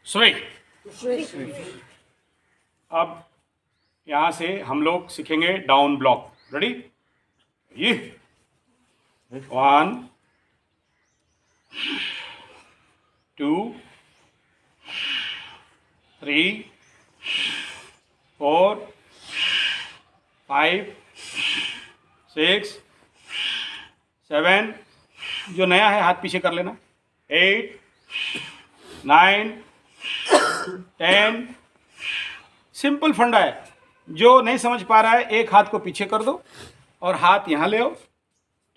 सुई। अब यहां से हम लोग सीखेंगे डाउन ब्लॉक। रेडी? ये 1 2 3 4 5 6 7, जो नया है हाथ पीछे कर लेना, 8 9 10। सिंपल फंडा है, जो नहीं समझ पा रहा है एक हाथ को पीछे कर दो और हाथ यहां ले आओ,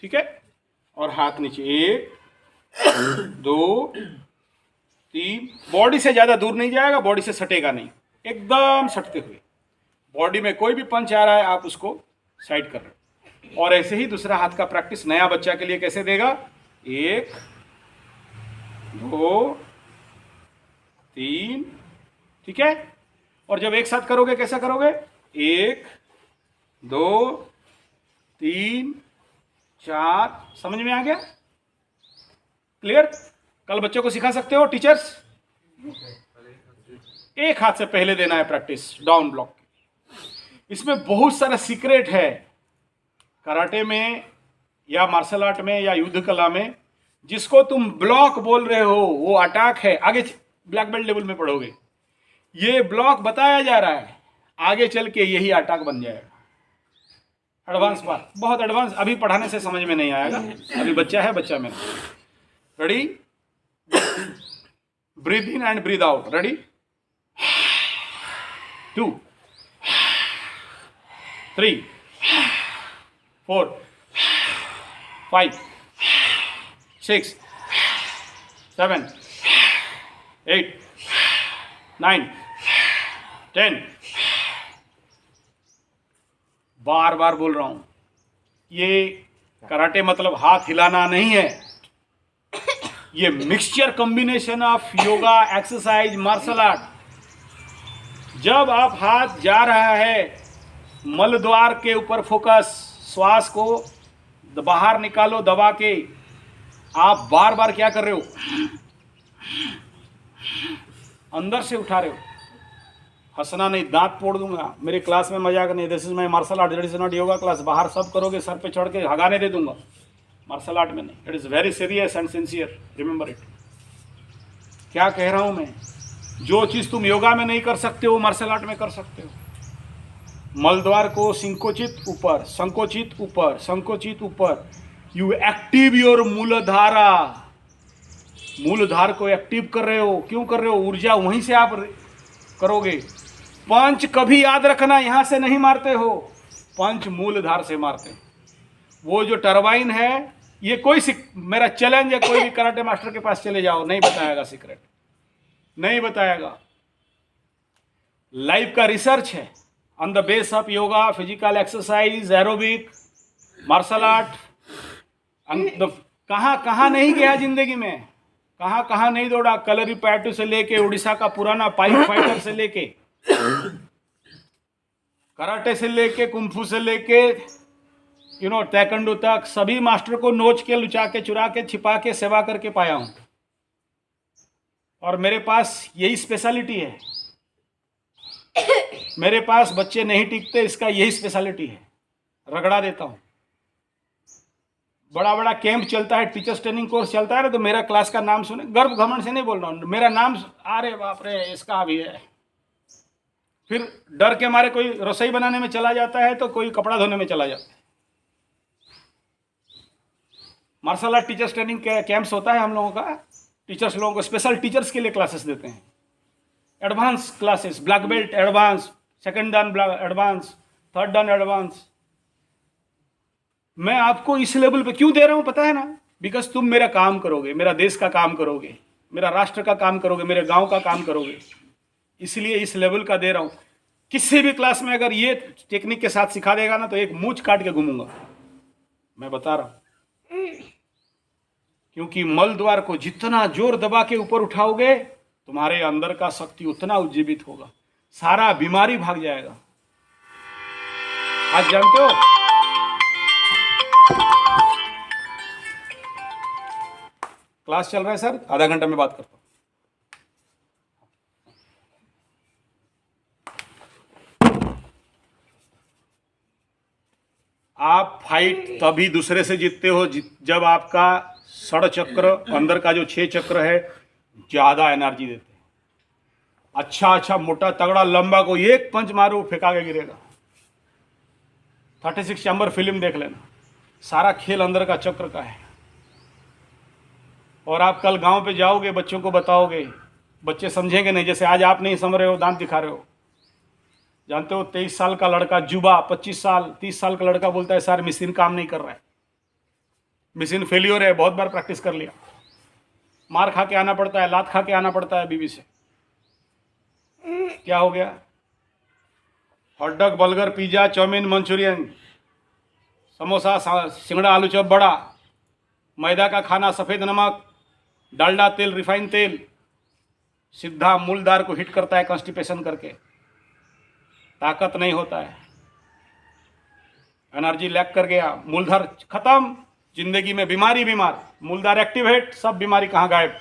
ठीक है? और हाथ नीचे, 1 2 3। बॉडी से ज्यादा दूर नहीं जाएगा, बॉडी से सटेगा नहीं, एकदम सटते हुए। बॉडी में कोई भी पंच आ रहा है आप उसको साइड कर रहे हो। और ऐसे ही दूसरा हाथ का प्रैक्टिस नया बच्चा के लिए कैसे देगा? 1 2 3, ठीक है? और जब एक साथ करोगे कैसा करोगे? 1 2 3 4। समझ में आ गया? क्लियर? कल बच्चों को सिखा सकते हो टीचर्स? एक हाथ से पहले देना है प्रैक्टिस डाउन ब्लॉक। इसमें बहुत सारा सीक्रेट है कराटे में या मार्शल आर्ट में या युद्ध कला में। जिसको तुम ब्लॉक बोल रहे हो वो अटैक है। आगे ब्लैक बेल्ट लेवल में पढ़ोगे, ये ब्लॉक बताया जा रहा है, आगे चल के यही अटैक बन जाएगा। एडवांस बात, बहुत एडवांस, अभी पढ़ाने से समझ में नहीं आएगा, अभी बच्चा है, बच्चा में। Ready? Breathe in and breathe out. Ready? 2 3 4 5 6 7 8 9 10। बार बार बोल रहा हूं, ये कराटे मतलब हाथ हिलाना नहीं है, ये mixture combination of yoga, exercise, martial art. जब आप हाथ जा रहा है, मल द्वार के ऊपर फोकस, श्वास को बाहर निकालो दबा के। आप बार बार क्या कर रहे हो? अंदर से उठा रहे हो। हंसना नहीं, दांत तोड़ दूंगा। मेरे क्लास में मजाक नहीं, this is my martial art, that is not yoga class. बाहर सब करोगे, सर पे चढ़ के हगाने दे दूंगा। मार्शल आर्ट में नहीं, it is very serious and sincere, remember it. क्या कह रहा हूं मैं? जो चीज तुम योगा में नहीं कर सकते हो मार्शल आर्ट में कर सकते हो। मलद्वार को संकोचित ऊपर, संकोचित ऊपर, संकोचित ऊपर। You active your Muladhara. Muladhara को एक्टिव कर रहे हो। क्यों कर रहे हो? ऊर्जा वहीं से आप करोगे। पंच कभी याद रखना यहां से नहीं मारते हो, पंच मूलधार से मारते हैं। वो जो टरबाइन है, ये कोई मेरा चैलेंज है, कोई भी कराटे मास्टर के पास चले जाओ, नहीं बताएगा सीक्रेट, नहीं बताएगा। लाइफ का रिसर्च है on the base of yoga, physical exercise, aerobic, martial art. कहां कहां नहीं गया जिंदगी में, कहां कहां नहीं दौड़ा। कलरी पैटू से लेके उड़ीसा का पुराना पाइप फाइटर से लेके, कराटे से लेके, कुंफू से लेके, ताइक्वांडो तक, सभी मास्टर को नोच के, लुचा के, चुरा के, छिपा के सेवा करके पाया हूं। और मेरे पास यही स्पेशलिटी है। मेरे पास बच्चे नहीं टिकते, इसका यही स्पेशलिटी है। रगड़ा देता हूं। बड़ा बड़ा कैंप चलता है, टीचर्स ट्रेनिंग कोर्स चलता है ना, तो मेरा क्लास का नाम सुने, गर्व घमंड से नहीं बोल रहा हूं, मेरा नाम, अरे बाप रे इसका भी है। फिर डर के मारे कोई रसोई बनाने में चला जाता है, तो कोई कपड़ा धोने में चला जाता है। Martial art teachers training camps होता है हम लोगों का। टीचर्स लोगों को, स्पेशल टीचर्स के लिए क्लासेस देते हैं, advance classes, black belt advance, second dan advance, third dan advance. मैं आपको इस लेवल पे क्यों दे रहा हूं पता है ना? बिकॉज तुम मेरा काम करोगे, मेरा देश का काम करोगे, मेरा राष्ट्र का काम करोगे, मेरे गांव का काम करोगे, इसलिए इस लेवल का दे रहा हूं। किसी भी क्लास में अगर ये टेक्निक के साथ सिखा देगा ना, तो एक मूंछ काट के घूमूंगा, मैं बता रहा हूं। क्योंकि मल द्वार को जितना जोर दबा के ऊपर उठाओगे, तुम्हारे अंदर का शक्ति उतना उज्जीवित होगा, सारा बीमारी भाग जाएगा। आज जानते हो, क्लास चल रहा है सर, आधा घंटा में बात करता हूं। आप फाइट तभी दूसरे से जीतते हो जब आपका षड चक्र, अंदर का जो 6 चक्र है, ज़्यादा एनर्जी देते हैं। अच्छा मोटा तगड़ा लंबा को एक पंच मारो फेंका के गिरेगा। 36 चैम्बर फिल्म देख लेना, सारा खेल अंदर का चक्र का है। और आप कल गांव पे जाओगे, बच्चों को बताओगे, बच्चे समझेंगे नहीं। जैसे आज आप नहीं समझ रहे हो, दांत दिखा रहे हो। जानते हो 23 साल का लड़का जुबा, 25 साल 30 साल का लड़का बोलता है सर मशीन काम नहीं कर रहा है, मशीन फेलियर है, बहुत बार प्रैक्टिस कर लिया। मार खा के आना पड़ता है, लात खा के आना पड़ता है बीवी से। क्या हो गया? Hot dog, burger, pizza, chow mein, manchurian, samosa, singara, आलू चॉप, बड़ा, मैदा का खाना, सफ़ेद नमक, डालडा तेल, रिफाइन तेल, सीधा मूलधार को हिट करता है कॉन्स्टिपेशन करके। ताकत नहीं होता है, एनर्जी लैक कर गया, मूलधार खत्म, जिंदगी में बीमारी बीमार। मूलधार एक्टिवेट, सब बीमारी कहाँ गायब।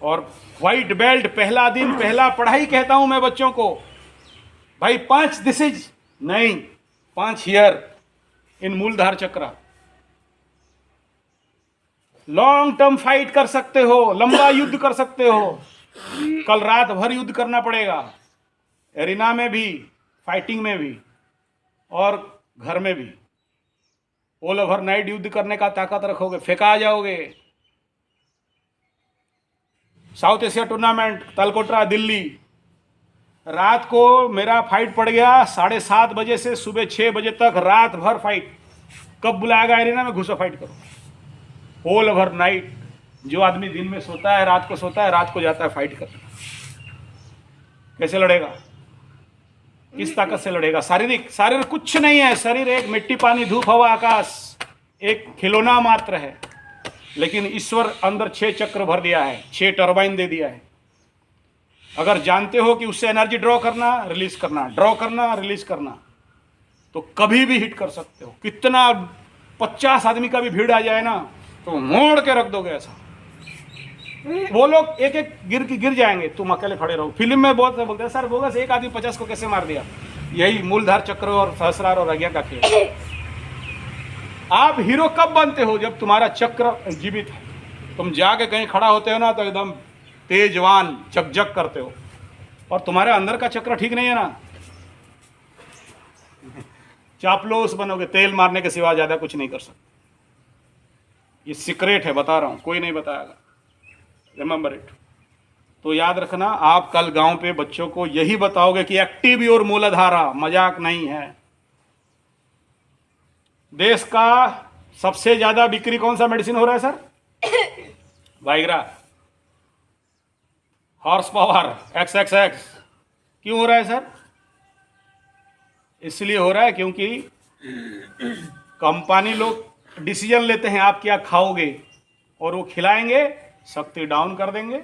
और व्हाइट बेल्ट पहला दिन, पहला पढ़ाई कहता हूं मैं बच्चों को, भाई 5 डिसीज नहीं, 5 ईयर इन मूलधार चक्र। लॉन्ग टर्म फाइट कर सकते हो, लंबा युद्ध कर सकते हो। कल रात भर युद्ध करना पड़ेगा, एरिना में भी, फाइटिंग में भी, और घर में भी। ऑल ओवर नाइट युद्ध करने का ताकत रखोगे, फेंका जाओगे। South Asia tournament, Talkatora, Delhi. रात को मेरा फाइट पड़ गया 7:30 बजे से सुबह 6 बजे तक, रात भर फाइट। कब बुलाएगा एरिना में, घुसो फाइट करो। All over night. जो आदमी दिन में सोता है, रात को सोता है, रात को जाता है फाइट करने। कैसे लड़ेगा? किस ताकत से लड़ेगा? शारीरिक कुछ नहीं है। शरीर एक मिट्टी, पानी, धूप, हवा, आकाश, एक खिलौना मात्र है। लेकिन ईश्वर अंदर 6 चक्र भर दिया है, 6 टरबाइन दे दिया है। अगर जानते हो कि उससे एनर्जी ड्रॉ करना, रिलीज करना, ड्रॉ करना, रिलीज करना, तो कभी भी हिट कर सकते हो। कितना 50 आदमी का भी भीड़ आ जाए ना, तो मोड़ के रख दोगे ऐसा। वो लोग एक एक गिर जाएंगे, तुम अकेले खड़े रहो। फिल्म में बहुत से बोलते हैं सर बोगस एक आदमी 50 को कैसे मार दिया। यही मूलधार चक्र और सहस्रार और आज्ञा का खेल। आप हीरो कब बनते हो? जब तुम्हारा चक्र जीवित है। तुम जाके कहीं खड़ा होते हो ना, तो एकदम तेजवान चकचक करते हो। और तुम्हारे अंदर का चक्र ठीक नहीं है ना, चापलूस बनोगे। तेल मारने के सिवा ज्यादा कुछ नहीं कर सकते। ये सीक्रेट है, बता रहा हूं, कोई नहीं बताएगा। Remember it. तो याद रखना, आप कल गांव पे बच्चों को यही बताओगे कि एक्टिव और मूलाधारा, मजाक नहीं है। देश का सबसे ज्यादा बिक्री कौन सा मेडिसिन हो रहा है sir? Viagra, horse power, XXX। क्यों हो रहा है सर? इसलिए हो रहा है क्योंकि कंपनी लोग डिसीजन लेते हैं आप क्या खाओगे, और वो खिलाएंगे, शक्ति डाउन कर देंगे।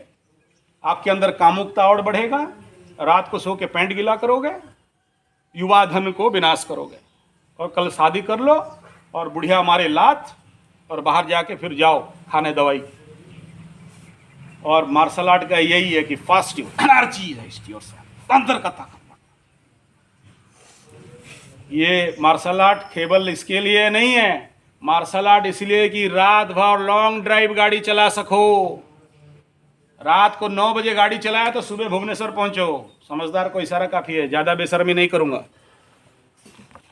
आपके अंदर कामुकता और बढ़ेगा, रात को सो के पैंट गीला करोगे, युवा धन को विनाश करोगे। और कल शादी कर लो और बुढ़िया मारे लात, और बाहर जाके फिर जाओ खाने दवाई। और मार्शल आर्ट का यही है कि फास्ट एनर्जी है और अंदर का ताकत। ये मार्शल आर्ट केवल इसके लिए नहीं है। मार्शल आर्ट इसलिए कि रात भर लॉन्ग ड्राइव गाड़ी चला सको। रात को 9 बजे गाड़ी चलाया तो सुबह भुवनेश्वर पहुंचो। समझदार को इशारा काफी है, ज्यादा बेशर्मी नहीं करूंगा।